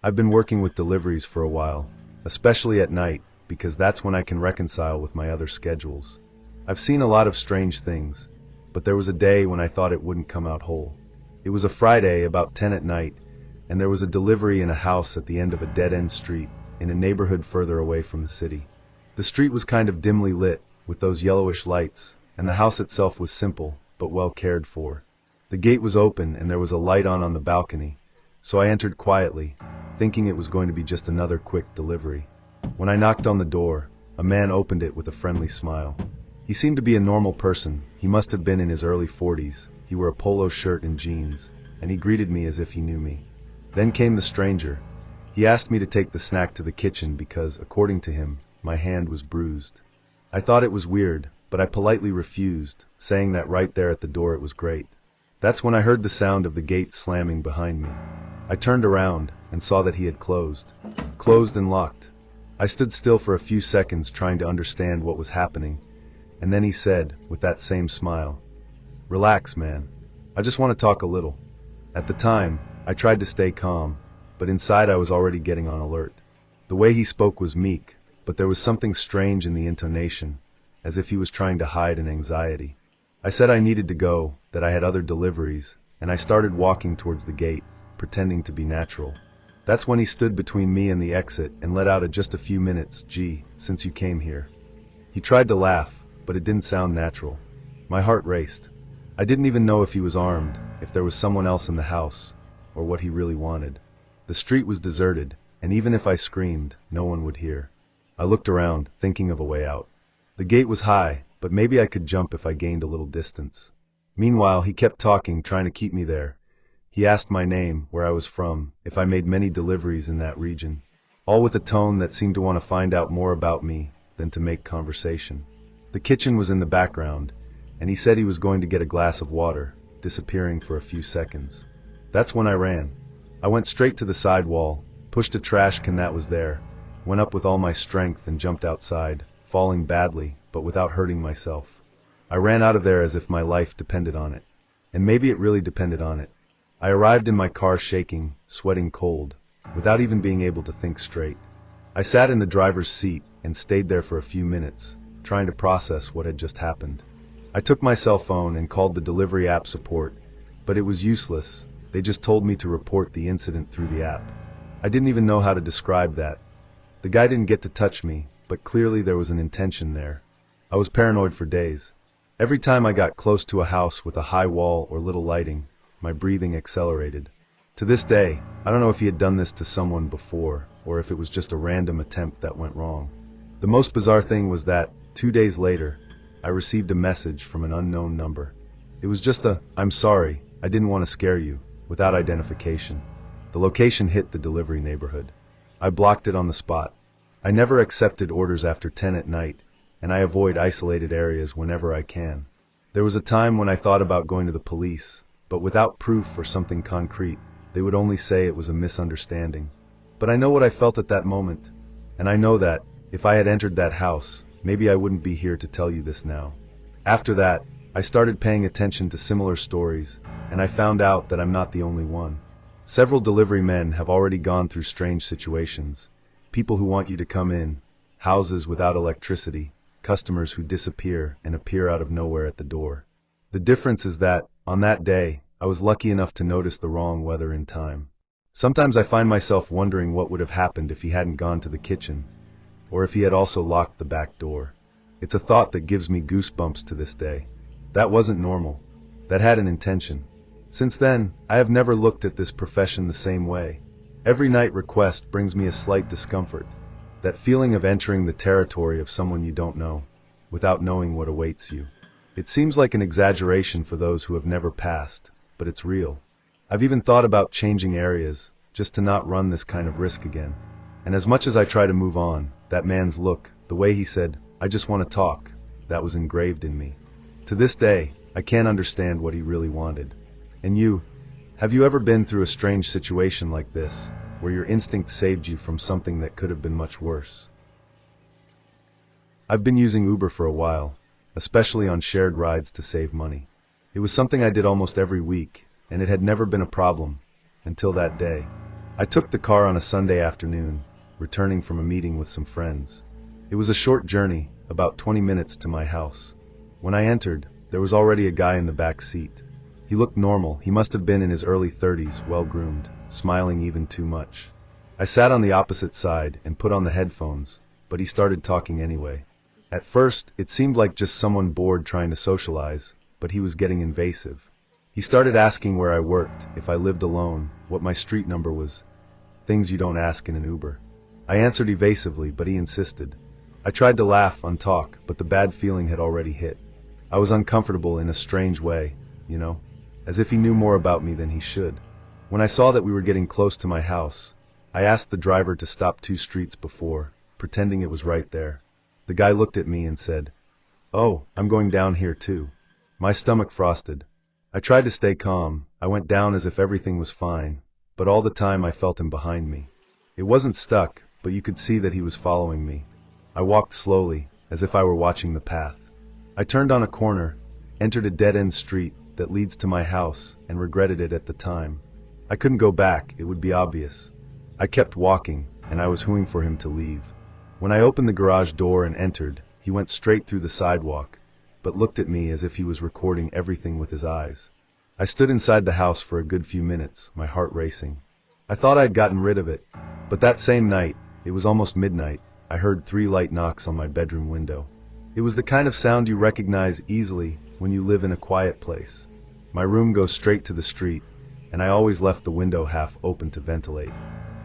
I've been working with deliveries for a while, especially at night, because that's when I can reconcile with my other schedules. I've seen a lot of strange things, but there was a day when I thought it wouldn't come out whole. It was a Friday about 10 at night, and there was a delivery in a house at the end of a dead-end street in a neighborhood further away from the city. The street was kind of dimly lit with those yellowish lights, and the house itself was simple but well cared for. The gate was open and there was a light on the balcony, so I entered quietly, thinking it was going to be just another quick delivery. When I knocked on the door, a man opened it with a friendly smile. He seemed to be a normal person. He must have been in his early 40s. He wore a polo shirt and jeans, and he greeted me as if he knew me. Then came the stranger. He asked me to take the snack to the kitchen because, according to him, my hand was bruised. I thought it was weird, but I politely refused, saying that right there at the door it was great. That's when I heard the sound of the gate slamming behind me. I turned around and saw that he had closed and locked. I stood still for a few seconds trying to understand what was happening, and then he said, with that same smile, "Relax, man. I just want to talk a little." At the time, I tried to stay calm, but inside I was already getting on alert. The way he spoke was meek, but there was something strange in the intonation, as if he was trying to hide an anxiety. I said I needed to go, that I had other deliveries, and I started walking towards the gate, pretending to be natural. That's when he stood between me and the exit and let out a "just a few minutes, gee, since you came here." He tried to laugh, but it didn't sound natural. My heart raced. I didn't even know if he was armed, if there was someone else in the house, or what he really wanted. The street was deserted, and even if I screamed, no one would hear. I looked around, thinking of a way out. The gate was high, but maybe I could jump if I gained a little distance. Meanwhile, he kept talking, trying to keep me there. He asked my name, where I was from, if I made many deliveries in that region, all with a tone that seemed to want to find out more about me than to make conversation. The kitchen was in the background, and he said he was going to get a glass of water, disappearing for a few seconds. That's when I ran. I went straight to the side wall, pushed a trash can that was there, went up with all my strength and jumped outside, falling badly, but without hurting myself. I ran out of there as if my life depended on it. And maybe it really depended on it. I arrived in my car shaking, sweating cold, without even being able to think straight. I sat in the driver's seat and stayed there for a few minutes, trying to process what had just happened. I took my cell phone and called the delivery app support, but it was useless. They just told me to report the incident through the app. I didn't even know how to describe that. The guy didn't get to touch me, but clearly there was an intention there. I was paranoid for days. Every time I got close to a house with a high wall or little lighting, my breathing accelerated. To this day, I don't know if he had done this to someone before, or if it was just a random attempt that went wrong. The most bizarre thing was that, 2 days later, I received a message from an unknown number. It was just a, "I'm sorry, I didn't want to scare you," without identification. The location hit the delivery neighborhood. I blocked it on the spot. I never accepted orders after 10 at night, and I avoid isolated areas whenever I can. There was a time when I thought about going to the police, but without proof or something concrete, they would only say it was a misunderstanding. But I know what I felt at that moment, and I know that, if I had entered that house, maybe I wouldn't be here to tell you this now. After that, I started paying attention to similar stories, and I found out that I'm not the only one. Several delivery men have already gone through strange situations. People who want you to come in, houses without electricity, customers who disappear and appear out of nowhere at the door. The difference is that, on that day, I was lucky enough to notice the wrong weather in time. Sometimes I find myself wondering what would have happened if he hadn't gone to the kitchen, or if he had also locked the back door. It's a thought that gives me goosebumps to this day. That wasn't normal. That had an intention. Since then, I have never looked at this profession the same way. Every night request brings me a slight discomfort. That feeling of entering the territory of someone you don't know, without knowing what awaits you. It seems like an exaggeration for those who have never passed, but it's real. I've even thought about changing areas, just to not run this kind of risk again. And as much as I try to move on, that man's look, the way he said, "I just want to talk," that was engraved in me. To this day, I can't understand what he really wanted. And you, have you ever been through a strange situation like this, where your instinct saved you from something that could have been much worse? I've been using Uber for a while, especially on shared rides to save money. It was something I did almost every week, and it had never been a problem, until that day. I took the car on a Sunday afternoon, returning from a meeting with some friends. It was a short journey, about 20 minutes to my house. When I entered, there was already a guy in the back seat. He looked normal. He must have been in his early 30s, well-groomed, smiling even too much. I sat on the opposite side and put on the headphones, but he started talking anyway. At first, it seemed like just someone bored trying to socialize, but he was getting invasive. He started asking where I worked, if I lived alone, what my street number was. Things you don't ask in an Uber. I answered evasively, but he insisted. I tried to laugh and talk, but the bad feeling had already hit. I was uncomfortable in a strange way, as if he knew more about me than he should. When I saw that we were getting close to my house, I asked the driver to stop 2 streets before, pretending it was right there. The guy looked at me and said, "Oh, I'm going down here too." My stomach frosted. I tried to stay calm. I went down as if everything was fine, but all the time I felt him behind me. It wasn't stuck, but you could see that he was following me. I walked slowly, as if I were watching the path. I turned on a corner, entered a dead-end street that leads to my house, and regretted it at the time. I couldn't go back, it would be obvious. I kept walking, and I was hooing for him to leave. When I opened the garage door and entered, he went straight through the sidewalk, but looked at me as if he was recording everything with his eyes. I stood inside the house for a good few minutes, my heart racing. I thought I had gotten rid of it, but that same night, it was almost midnight, I heard 3 light knocks on my bedroom window. It was the kind of sound you recognize easily when you live in a quiet place. My room goes straight to the street, and I always left the window half open to ventilate.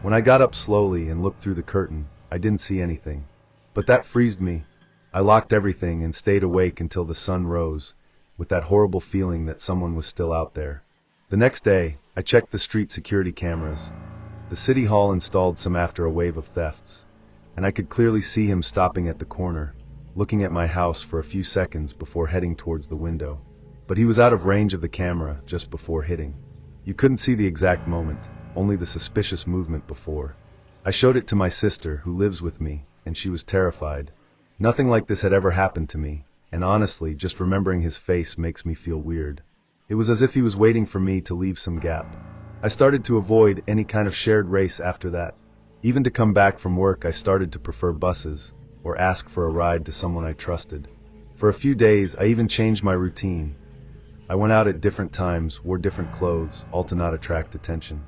When I got up slowly and looked through the curtain, I didn't see anything. But that freezed me. I locked everything and stayed awake until the sun rose, with that horrible feeling that someone was still out there. The next day, I checked the street security cameras. The city hall installed some after a wave of thefts, and I could clearly see him stopping at the corner, looking at my house for a few seconds before heading towards the window. But he was out of range of the camera just before hitting. You couldn't see the exact moment, only the suspicious movement before. I showed it to my sister, who lives with me, and she was terrified. Nothing like this had ever happened to me, and honestly, just remembering his face makes me feel weird. It was as if he was waiting for me to leave some gap. I started to avoid any kind of shared race after that. Even to come back from work, I started to prefer buses, or ask for a ride to someone I trusted. For a few days, I even changed my routine. I went out at different times, wore different clothes, all to not attract attention.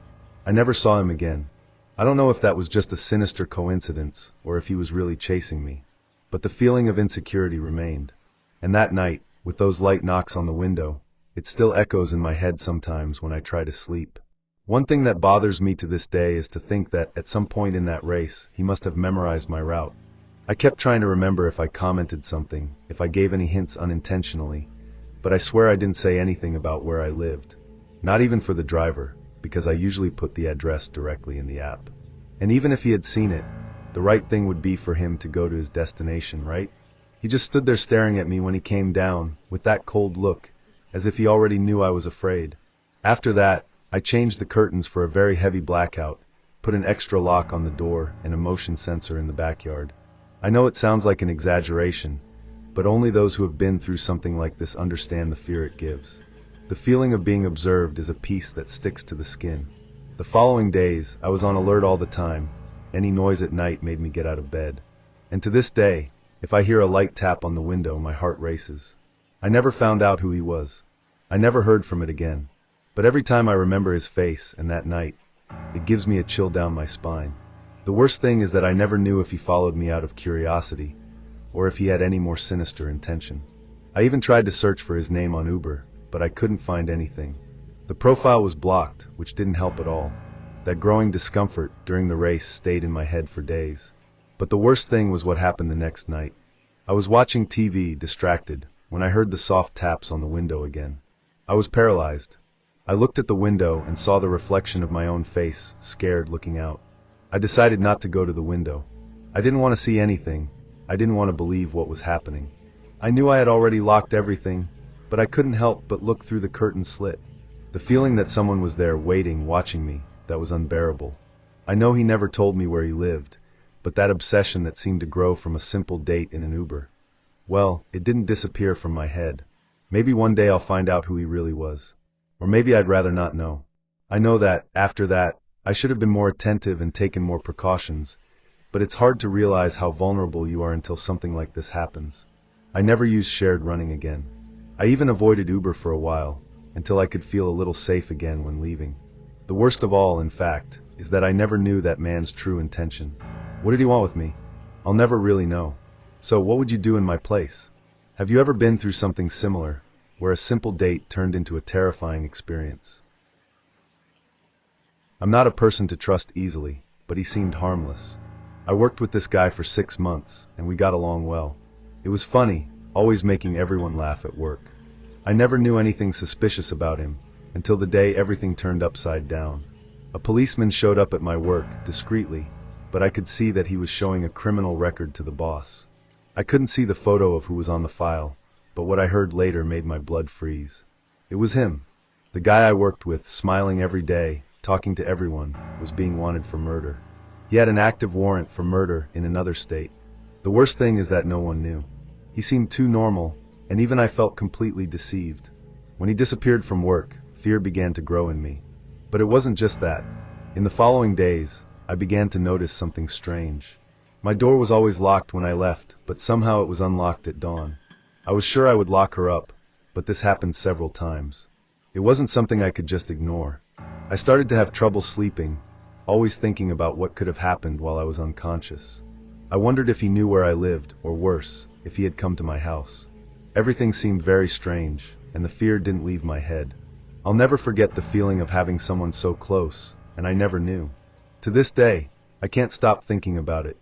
I never saw him again. I don't know if that was just a sinister coincidence, or if he was really chasing me. But the feeling of insecurity remained. And that night, with those light knocks on the window, it still echoes in my head sometimes when I try to sleep. One thing that bothers me to this day is to think that, at some point in that race, he must have memorized my route. I kept trying to remember if I commented something, if I gave any hints unintentionally, but I swear I didn't say anything about where I lived. Not even for the driver, because I usually put the address directly in the app. And even if he had seen it, the right thing would be for him to go to his destination, right? He just stood there staring at me when he came down, with that cold look, as if he already knew I was afraid. After that, I changed the curtains for a very heavy blackout, put an extra lock on the door and a motion sensor in the backyard. I know it sounds like an exaggeration, but only those who have been through something like this understand the fear it gives. The feeling of being observed is a piece that sticks to the skin. The following days, I was on alert all the time. Any noise at night made me get out of bed. And to this day, if I hear a light tap on the window, my heart races. I never found out who he was. I never heard from it again. But every time I remember his face and that night, it gives me a chill down my spine. The worst thing is that I never knew if he followed me out of curiosity, or if he had any more sinister intention. I even tried to search for his name on Uber, but I couldn't find anything. The profile was blocked, which didn't help at all. That growing discomfort during the race stayed in my head for days. But the worst thing was what happened the next night. I was watching TV, distracted, when I heard the soft taps on the window again. I was paralyzed. I looked at the window and saw the reflection of my own face, scared, looking out. I decided not to go to the window. I didn't want to see anything. I didn't want to believe what was happening. I knew I had already locked everything, but I couldn't help but look through the curtain slit. The feeling that someone was there waiting, watching me, that was unbearable. I know he never told me where he lived, but that obsession that seemed to grow from a simple date in an Uber, well, it didn't disappear from my head. Maybe one day I'll find out who he really was. Or maybe I'd rather not know. I know that, after that, I should have been more attentive and taken more precautions, but it's hard to realize how vulnerable you are until something like this happens. I never used shared running again. I even avoided Uber for a while, until I could feel a little safe again when leaving. The worst of all, in fact, is that I never knew that man's true intention. What did he want with me? I'll never really know. So what would you do in my place? Have you ever been through something similar, where a simple date turned into a terrifying experience? I'm not a person to trust easily, but he seemed harmless. I worked with this guy for 6 months, and we got along well. It was funny, always making everyone laugh at work. I never knew anything suspicious about him, until the day everything turned upside down. A policeman showed up at my work, discreetly, but I could see that he was showing a criminal record to the boss. I couldn't see the photo of who was on the file, but what I heard later made my blood freeze. It was him. The guy I worked with, smiling every day, talking to everyone, was being wanted for murder. He had an active warrant for murder in another state. The worst thing is that no one knew. He seemed too normal, and even I felt completely deceived. When he disappeared from work, fear began to grow in me. But it wasn't just that. In the following days, I began to notice something strange. My door was always locked when I left, but somehow it was unlocked at dawn. I was sure I would lock her up, but this happened several times. It wasn't something I could just ignore. I started to have trouble sleeping, always thinking about what could have happened while I was unconscious. I wondered if he knew where I lived, or worse, if he had come to my house. Everything seemed very strange, and the fear didn't leave my head. I'll never forget the feeling of having someone so close, and I never knew. To this day, I can't stop thinking about it.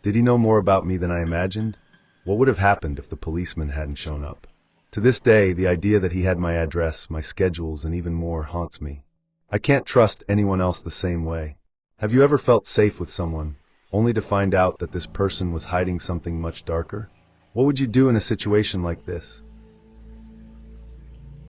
Did he know more about me than I imagined? What would have happened if the policeman hadn't shown up? To this day, the idea that he had my address, my schedules, and even more haunts me. I can't trust anyone else the same way. Have you ever felt safe with someone, only to find out that this person was hiding something much darker? What would you do in a situation like this?